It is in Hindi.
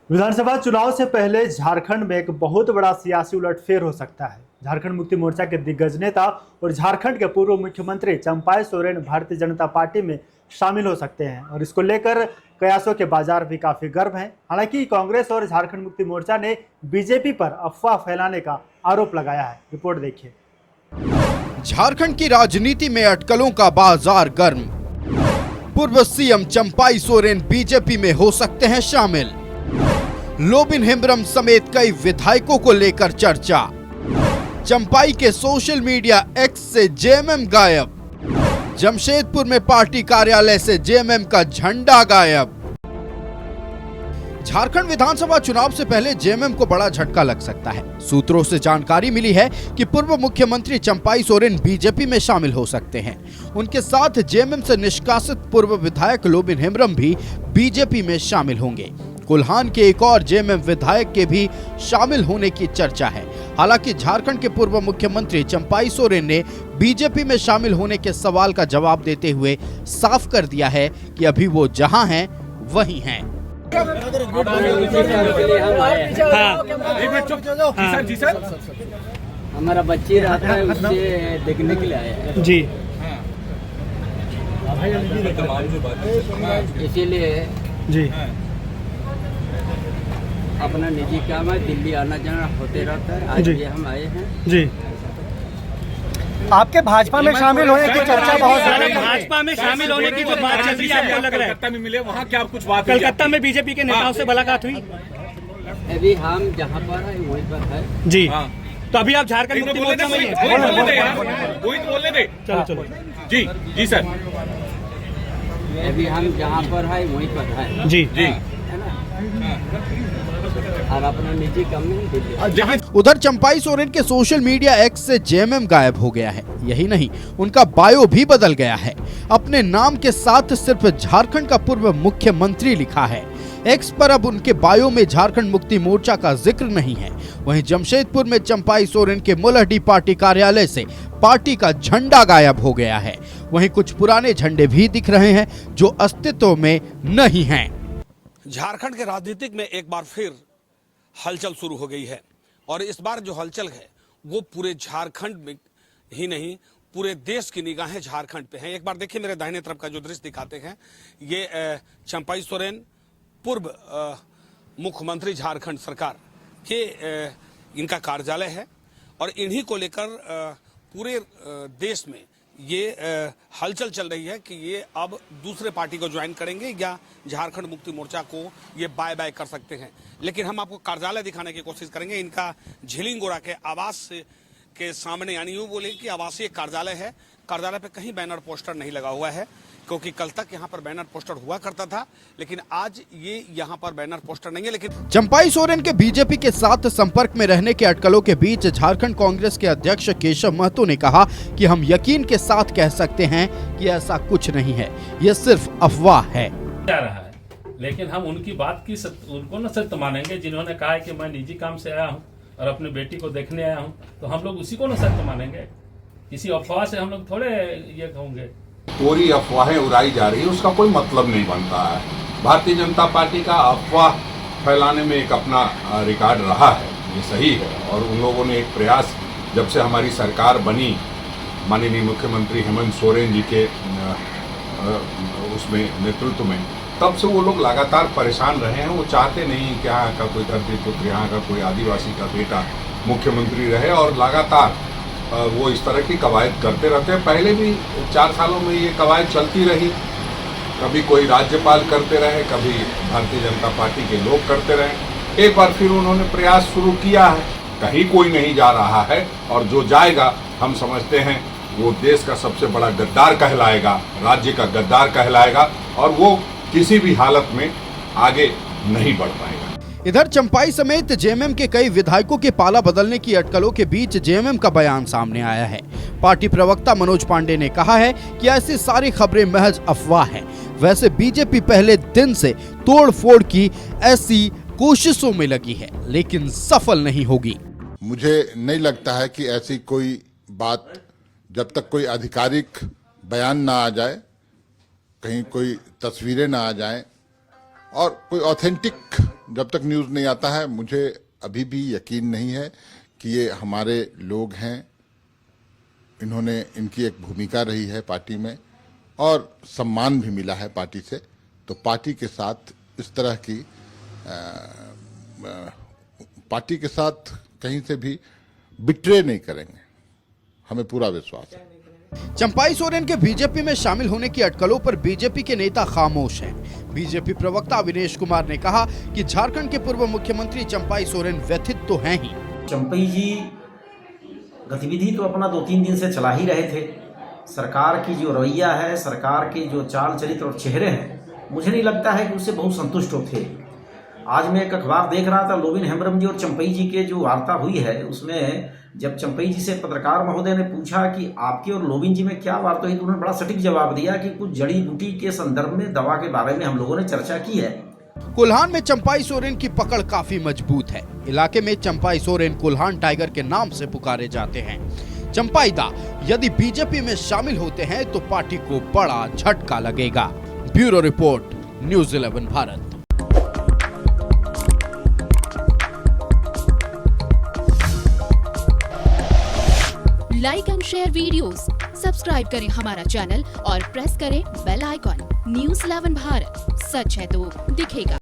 विधानसभा चुनाव से पहले झारखंड में एक बहुत बड़ा सियासी उलटफेर हो सकता है। झारखंड मुक्ति मोर्चा के दिग्गज नेता और झारखंड के पूर्व मुख्यमंत्री चंपाई सोरेन भारतीय जनता पार्टी में शामिल हो सकते हैं और इसको लेकर कयासों के बाजार भी काफी गर्म हैं। हालांकि कांग्रेस और झारखंड मुक्ति मोर्चा ने बीजेपी पर अफवाह फैलाने का आरोप लगाया है। रिपोर्ट देखिए। झारखंड की राजनीति में अटकलों का बाजार गर्म। पूर्व सीएम चंपाई सोरेन बीजेपी में हो सकते हैं शामिल। लोबिन हेम्ब्रम समेत कई विधायकों को लेकर चर्चा। चंपाई के सोशल मीडिया एक्स से जेएमएम गायब। जमशेदपुर में पार्टी कार्यालय से जेएमएम का झंडा गायब। झारखंड विधानसभा चुनाव से पहले जेएमएम को बड़ा झटका लग सकता है। सूत्रों से जानकारी मिली है कि पूर्व मुख्यमंत्री चंपाई सोरेन बीजेपी में शामिल हो सकते हैं। उनके साथ जेएमएम से निष्कासित पूर्व विधायक लोबिन हेम्ब्रम भी बीजेपी में शामिल होंगे। कोल्हान के एक और जेएमएम विधायक के भी शामिल होने की चर्चा है। हालांकि झारखंड के पूर्व मुख्यमंत्री चंपाई सोरेन ने बीजेपी में शामिल होने के सवाल का जवाब देते हुए साफ कर दिया है कि अभी वो जहां हैं वहीं हैं। जी सर, हमारा बच्ची रहता है, उससे देखने के लिए आया है जी। इसीलिए जी अपना निजी काम है, दिल्ली आना जाना होते रहता है। आज भी हम आए हैं जी। आपके भाजपा में शामिल होने की चर्चा बहुत है। भाजपा में शामिल होने की जो बात चल रही है, आपको लग रहा है कलकत्ता में मिले, वहाँ क्या कुछ बात? कलकत्ता में बीजेपी के नेताओं से मुलाकात हुई? अभी हम जहाँ पर है वहीं पर है जी। तो अभी आप झारखंड मुक्ति मोर्चा में बोलने दे। चलो चलो जी जी सर। अभी हम जहाँ पर है वहीं पर है जी जी। है ना, और अपना निजी काम में दिल्ली। उधर चंपाई सोरेन के सोशल मीडिया एक्स से जेएमएम गायब हो गया है। यही नहीं, उनका बायो भी बदल गया है। अपने नाम के साथ सिर्फ झारखंड का पूर्व मुख्यमंत्री लिखा है। एक्स पर अब उनके बायो में झारखंड मुक्ति मोर्चा का जिक्र नहीं है। वहीं जमशेदपुर में चंपाई सोरेन के मुलहडी पार्टी कार्यालय से पार्टी का झंडा गायब हो गया है। वहीं कुछ पुराने झंडे भी दिख रहे हैं जो अस्तित्व में नहीं हैं। झारखंड के राजनीतिक में एक बार फिर हलचल शुरू हो गई है और इस बार जो हलचल है वो पूरे झारखंड में ही नहीं, पूरे देश की निगाहें झारखंड पे हैं। एक बार देखिए, मेरे दाहिने तरफ का जो दृश्य दिखाते हैं, ये चंपाई सोरेन पूर्व मुख्यमंत्री झारखंड सरकार के इनका कार्यालय है और इन्हीं को लेकर पूरे देश में ये हलचल चल रही है कि ये अब दूसरे पार्टी को ज्वाइन करेंगे या झारखंड मुक्ति मोर्चा को ये बाय बाय कर सकते हैं। लेकिन हम आपको कार्यालय दिखाने की कोशिश करेंगे। इनका झिलिंगोरा के आवास के सामने, यानी यूँ बोले कि आवासीय कार्यालय है। कार्यालय पे कहीं बैनर पोस्टर नहीं लगा हुआ है, क्योंकि कल तक यहाँ पर बैनर पोस्टर हुआ करता था, लेकिन आज ये यहाँ पर बैनर पोस्टर नहीं है। लेकिन चंपाई सोरेन के बीजेपी के साथ संपर्क में रहने के अटकलों के बीच झारखंड कांग्रेस के अध्यक्ष केशव महतो ने कहा कि हम यकीन के साथ कह सकते हैं कि ऐसा कुछ नहीं है, यह सिर्फ अफवाह है। जा रहा है, लेकिन हम उनकी बात की उनको न सत्य मानेंगे जिन्होंने कहा है कि मैं निजी काम से आया हूँ और अपनी बेटी को देखने आया हूँ, तो हम लोग उसी को न सत्य मानेंगे। किसी अफवाह से हम लोग थोड़े ये कहोगे। पूरी अफवाहें उड़ाई जा रही है, उसका कोई मतलब नहीं बनता है। भारतीय जनता पार्टी का अफवाह फैलाने में एक अपना रिकॉर्ड रहा है, ये सही है। और उन लोगों ने एक प्रयास, जब से हमारी सरकार बनी माननीय मुख्यमंत्री हेमंत सोरेन जी के उसमें नेतृत्व में, तब से वो लोग लगातार परेशान रहे हैं। वो चाहते नहीं कि यहाँ का कोई धरतीपुत्र, यहाँ का कोई आदिवासी का बेटा मुख्यमंत्री रहे, और लगातार वो इस तरह की कवायद करते रहते हैं। पहले भी 4 सालों में ये कवायद चलती रही। कभी कोई राज्यपाल करते रहे, कभी भारतीय जनता पार्टी के लोग करते रहे। एक बार फिर उन्होंने प्रयास शुरू किया है। कहीं कोई नहीं जा रहा है, और जो जाएगा हम समझते हैं वो देश का सबसे बड़ा गद्दार कहलाएगा, राज्य का गद्दार कहलाएगा, और वो किसी भी हालत में आगे नहीं बढ़ पाएगा। इधर चंपाई समेत जेएमएम के कई विधायकों के पाला बदलने की अटकलों के बीच जेएमएम का बयान सामने आया है। पार्टी प्रवक्ता मनोज पांडे ने कहा है कि ऐसी सारी खबरें महज अफवाह हैं। वैसे बीजेपी पहले दिन से तोड़फोड़ की ऐसी कोशिशों में लगी है, लेकिन सफल नहीं होगी। मुझे नहीं लगता है कि ऐसी कोई बात, जब तक कोई आधिकारिक बयान ना आ जाए, कहीं कोई तस्वीरें ना आ जाएं और कोई ऑथेंटिक जब तक न्यूज़ नहीं आता है, मुझे अभी भी यकीन नहीं है कि ये हमारे लोग हैं। इन्होंने इनकी एक भूमिका रही है पार्टी में और सम्मान भी मिला है पार्टी से, तो पार्टी के साथ इस तरह की पार्टी के साथ कहीं से भी बिट्रे नहीं करेंगे, हमें पूरा विश्वास है। चंपाई सोरेन के बीजेपी में शामिल होने की अटकलों पर बीजेपी के नेता खामोश हैं। बीजेपी प्रवक्ता अविनेश कुमार ने कहा कि झारखंड के पूर्व मुख्यमंत्री चंपाई सोरेन व्यथित तो हैं ही। चंपाई जी गतिविधि तो अपना 2-3 दिन से चला ही रहे थे। सरकार की जो रवैया है, सरकार के जो चाल चरित्र और चेहरे हैं, मुझे नहीं लगता है कि उससे बहुत संतुष्ट थे। आज मैं एक अखबार देख रहा था, लोविन हेम्ब्रम जी और चंपाई जी के जो वार्ता हुई है, उसमें जब चंपाई जी से पत्रकार महोदय ने पूछा कि आपके और लोविन जी में क्या वार्ता हुई, तो उन्होंने बड़ा सटीक जवाब दिया कि कुछ जड़ी बूटी के संदर्भ में दवा के बारे में हम लोगों ने चर्चा की है। कोल्हान में चंपाई सोरेन की पकड़ काफी मजबूत है। इलाके में चंपाई सोरेन कोल्हान टाइगर के नाम से पुकारे जाते हैं। चंपाई दा यदि बीजेपी में शामिल होते हैं तो पार्टी को बड़ा झटका लगेगा। Bureau report, news 11 Bharat. Like and share videos, subscribe करें हमारा चैनल और प्रेस करें बेल आइकॉन। न्यूज़ 11 भारत, सच है तो दिखेगा।